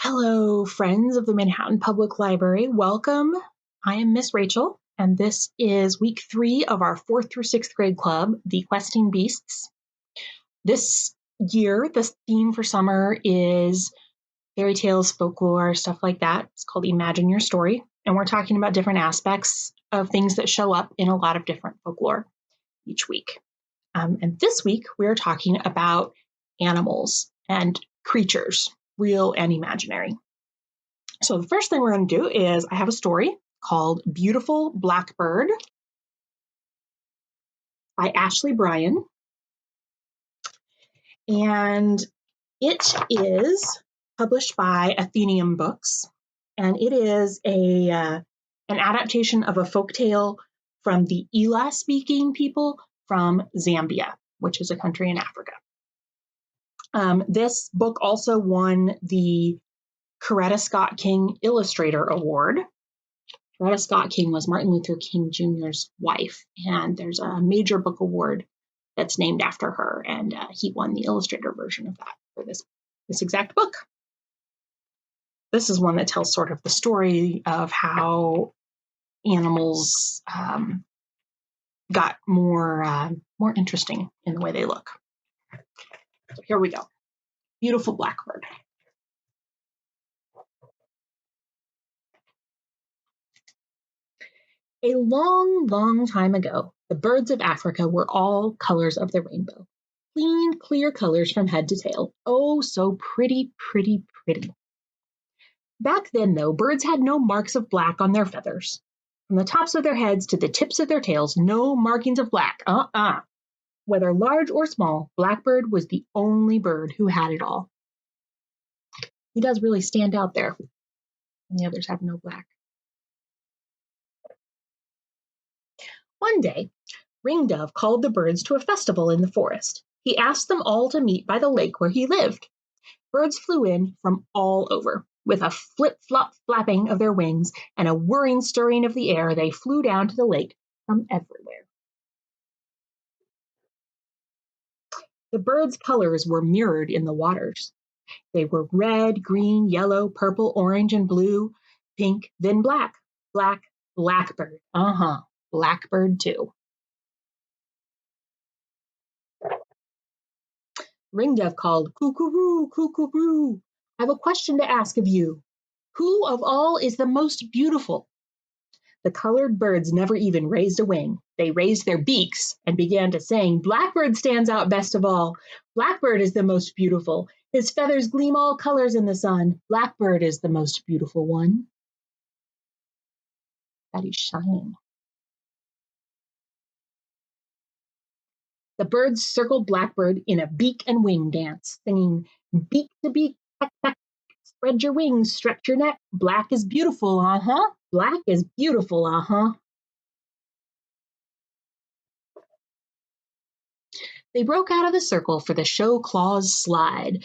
Hello, friends of the Manhattan Public Library. Welcome. I am Miss Rachel, and this is week 3 of our 4th through 6th grade club, The Questing Beasts. This year, the theme for summer is fairy tales, folklore, stuff like that. It's called Imagine Your Story, and we're talking about different aspects of things that show up in a lot of different folklore each week. And this week, we're talking about animals and creatures, real and imaginary. So the first thing we're going to do is I have a story called Beautiful Blackbird by Ashley Bryan. And it is published by Atheneum books. And it is an adaptation of a folktale from the Ela-speaking people from Zambia, which is a country in Africa. This book also won the Coretta Scott King Illustrator Award. Coretta Scott King was Martin Luther King Jr.'s wife, and there's a major book award that's named after her, and he won the illustrator version of that for this exact book. This is one that tells sort of the story of how animals got more interesting in the way they look. So here we go. Beautiful Blackbird. A long, long time ago, the birds of Africa were all colors of the rainbow. Clean, clear colors from head to tail. Oh, so pretty, pretty, pretty. Back then, though, birds had no marks of black on their feathers. From the tops of their heads to the tips of their tails, no markings of black. Whether large or small, Blackbird was the only bird who had it all. He does really stand out there, and the others have no black. One day, Ringdove called the birds to a festival in the forest. He asked them all to meet by the lake where he lived. Birds flew in from all over. With a flip-flop flapping of their wings and a whirring stirring of the air, they flew down to the lake from everywhere. The birds' colors were mirrored in the waters. They were red, green, yellow, purple, orange, and blue, pink, then black. Blackbird. Blackbird too. Ringdove called, "Coo-coo-roo, coo-coo-roo. I have a question to ask of you. Who of all is the most beautiful?" The colored birds never even raised a wing. They raised their beaks and began to sing, "Blackbird stands out best of all. Blackbird is the most beautiful. His feathers gleam all colors in the sun. Blackbird is the most beautiful one." That is shining. The birds circled Blackbird in a beak and wing dance, singing, "Beak to beak, peck, peck. Spread your wings, stretch your neck. Black is beautiful, Black is beautiful, They broke out of the circle for the show claws slide.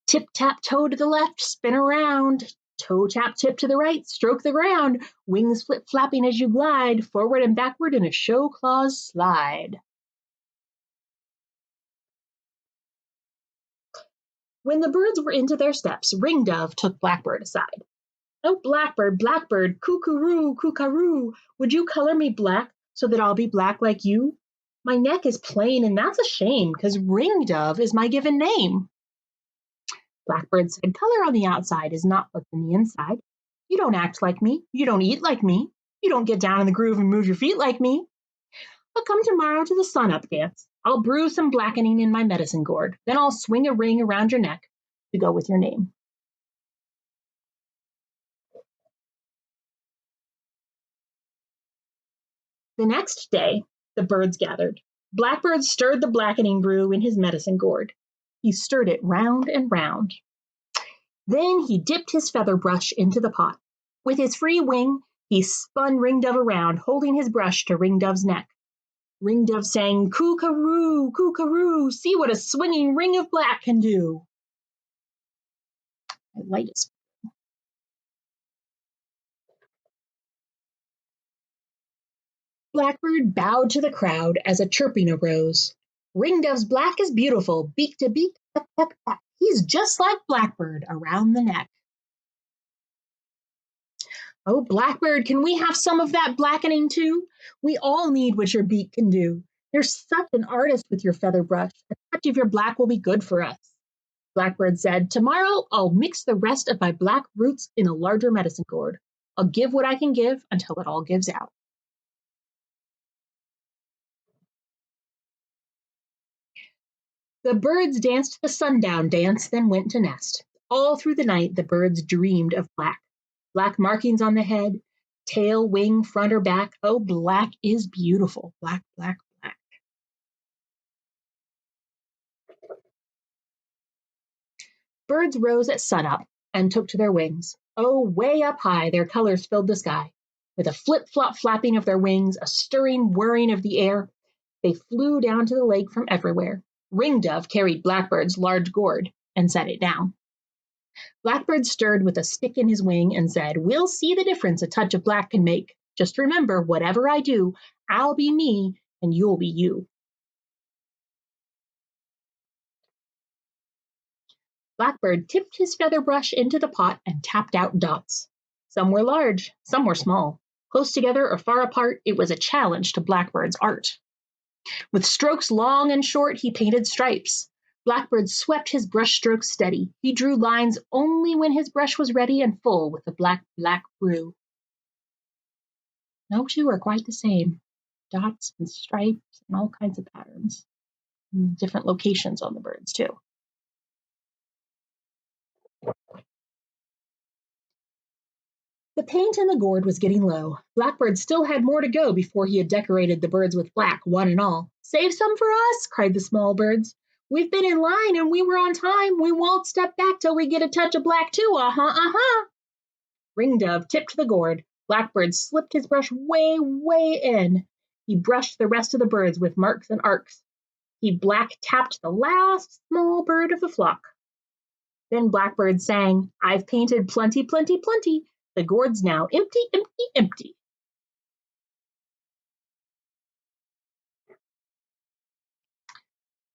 Tip, tap, toe to the left, spin around. Toe, tap, tip to the right, stroke the ground. Wings flip, flapping as you glide, forward and backward in a show claws slide. When the birds were into their steps, Ringdove took Blackbird aside. "Oh, Blackbird, Blackbird, coo-coo-roo, coo-ca-roo, would you color me black so that I'll be black like you? My neck is plain, and that's a shame, 'cause Ringdove is my given name." Blackbird said, "Color on the outside is not what's in the inside. You don't act like me. You don't eat like me. You don't get down in the groove and move your feet like me. But come tomorrow to the sun-up dance. I'll brew some blackening in my medicine gourd. Then I'll swing a ring around your neck to go with your name." The next day, the birds gathered. Blackbird stirred the blackening brew in his medicine gourd. He stirred it round and round. Then he dipped his feather brush into the pot. With his free wing, he spun Ringdove around, holding his brush to Ringdove's neck. Ringdove sang, "Coo-ca-roo, coo-ca-roo, see what a swinging ring of black can do." My light is. Blackbird bowed to the crowd as a chirping arose. "Ringdove's black is beautiful, beak to beak, peck, peck, peck. He's just like Blackbird around the neck." Oh, Blackbird, can we have some of that blackening too? We all need what your beak can do. You're such an artist with your feather brush. A touch of your black will be good for us. Blackbird said, tomorrow I'll mix the rest of my black roots in a larger medicine gourd. I'll give what I can give until it all gives out. The birds danced the sundown dance, then went to nest. All through the night the birds dreamed of black. Black markings on the head, tail, wing, front or back. Oh, black is beautiful. Black, black, black. Birds rose at sunup and took to their wings. Oh, way up high their colors filled the sky. With a flip-flop flapping of their wings, a stirring whirring of the air, they flew down to the lake from everywhere. Ringdove carried Blackbird's large gourd and set it down. Blackbird stirred with a stick in his wing and said, we'll see the difference a touch of black can make. Just remember, whatever I do, I'll be me and you'll be you. Blackbird tipped his feather brush into the pot and tapped out dots. Some were large, some were small. Close together or far apart, it was a challenge to Blackbird's art. With strokes long and short, he painted stripes. Blackbird swept his brush strokes steady. He drew lines only when his brush was ready and full with the black, black brew. No two are quite the same. Dots and stripes and all kinds of patterns. And different locations on the birds, too. The paint in the gourd was getting low. Blackbird still had more to go before he had decorated the birds with black, one and all. Save some for us, cried the small birds. We've been in line and we were on time. We won't step back till we get a touch of black too. Ringdove tipped the gourd. Blackbird slipped his brush way, way in. He brushed the rest of the birds with marks and arcs. He black tapped the last small bird of the flock. Then Blackbird sang, I've painted plenty, plenty, plenty. The gourd's now empty, empty, empty.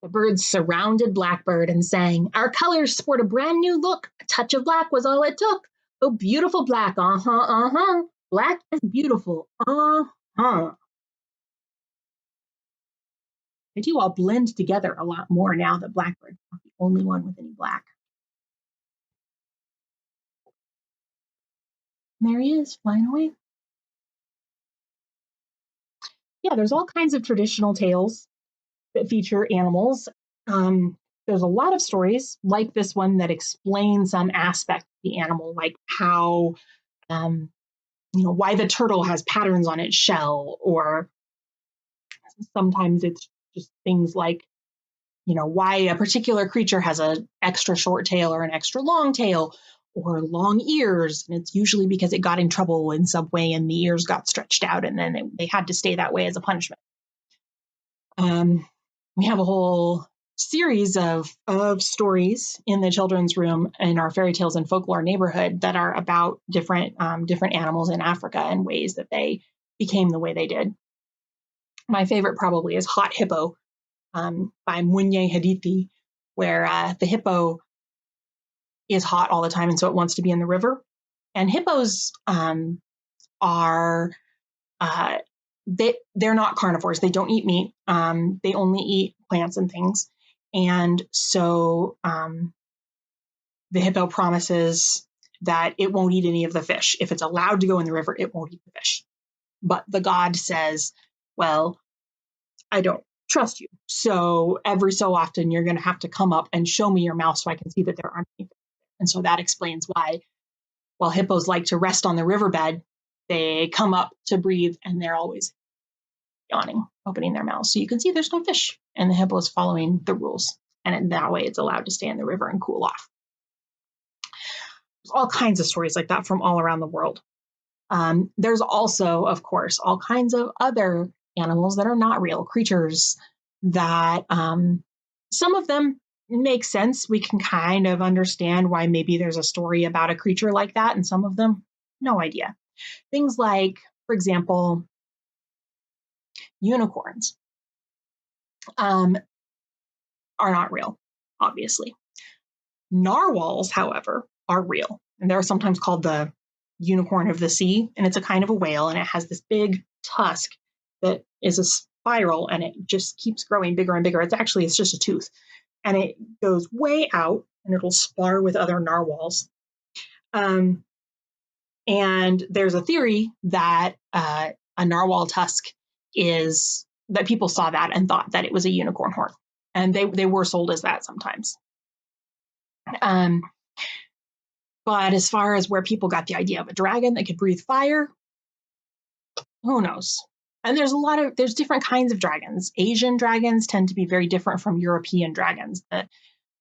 The birds surrounded Blackbird and sang, our colors sport a brand new look. A touch of black was all it took. Oh, beautiful black, Black is beautiful, They do all blend together a lot more now that Blackbird's not the only one with any black. And there he is, flying away. Yeah, there's all kinds of traditional tales that feature animals. There's a lot of stories like this one that explain some aspect of the animal, like how, why the turtle has patterns on its shell, or sometimes it's just things like, why a particular creature has an extra short tail or an extra long tail or long ears. And it's usually because it got in trouble in some way and the ears got stretched out and then they had to stay that way as a punishment. We have a whole series of stories in the children's room in our fairy tales and folklore neighborhood that are about different animals in Africa and ways that they became the way they did. My favorite probably is Hot Hippo by Munye Hadithi, where the hippo is hot all the time and so it wants to be in the river. And hippos are they're not carnivores. They don't eat meat. They only eat plants and things. And so the hippo promises that it won't eat any of the fish. If it's allowed to go in the river, it won't eat the fish. But the god says, well, I don't trust you. So every so often you're going to have to come up and show me your mouth so I can see that there aren't any fish. And so that explains why, while hippos like to rest on the riverbed, they come up to breathe and they're always yawning, opening their mouths. So you can see there's no fish and the hippo is following the rules. And in that way, it's allowed to stay in the river and cool off. There's all kinds of stories like that from all around the world. There's also, of course, all kinds of other animals that are not real creatures that some of them make sense. We can kind of understand why maybe there's a story about a creature like that, and some of them, no idea. Things like, for example, unicorns are not real, obviously. Narwhals, however, are real. And they're sometimes called the unicorn of the sea, and it's a kind of a whale, and it has this big tusk that is a spiral, and it just keeps growing bigger and bigger. It's just a tooth, and it goes way out, and it'll spar with other narwhals. And there's a theory that a narwhal tusk is that people saw that and thought that it was a unicorn horn, and they were sold as that sometimes. But as far as where people got the idea of a dragon that could breathe fire, who knows? And there's different kinds of dragons. Asian dragons tend to be very different from European dragons. That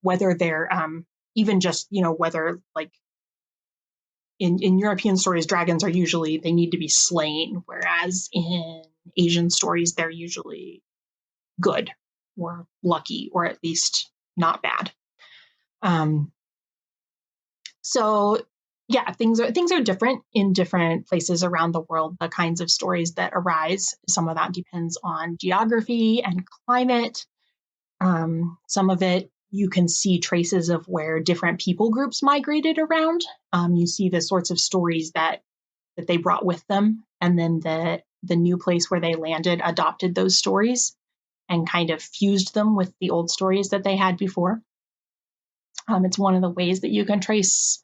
whether they're even just, whether like in European stories, dragons are usually, they need to be slain, whereas in Asian stories, they're usually good or lucky, or at least not bad. So yeah, things are different in different places around the world. The kinds of stories that arise, some of that depends on geography and climate. Some of it you can see traces of where different people groups migrated around. You see the sorts of stories that they brought with them, and then the new place where they landed adopted those stories and kind of fused them with the old stories that they had before. It's one of the ways that you can trace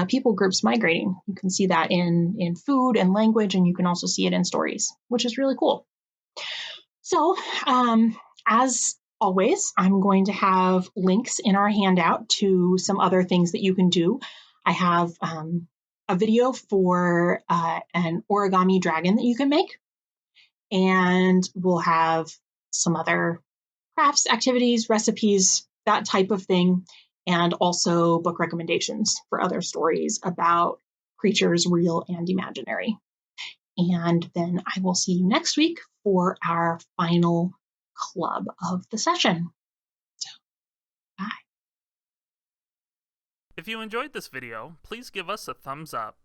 people groups migrating. You can see that in food and language, and you can also see it in stories, which is really cool. So, as always, I'm going to have links in our handout to some other things that you can do. I have a video for an origami dragon that you can make, and we'll have some other crafts, activities, recipes, that type of thing, and also book recommendations for other stories about creatures, real and imaginary. And then I will see you next week for our final club of the session. So, bye. If you enjoyed this video, please give us a thumbs up.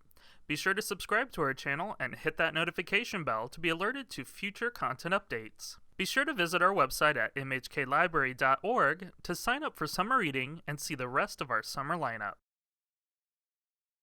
Be sure to subscribe to our channel and hit that notification bell to be alerted to future content updates. Be sure to visit our website at mhklibrary.org to sign up for summer reading and see the rest of our summer lineup.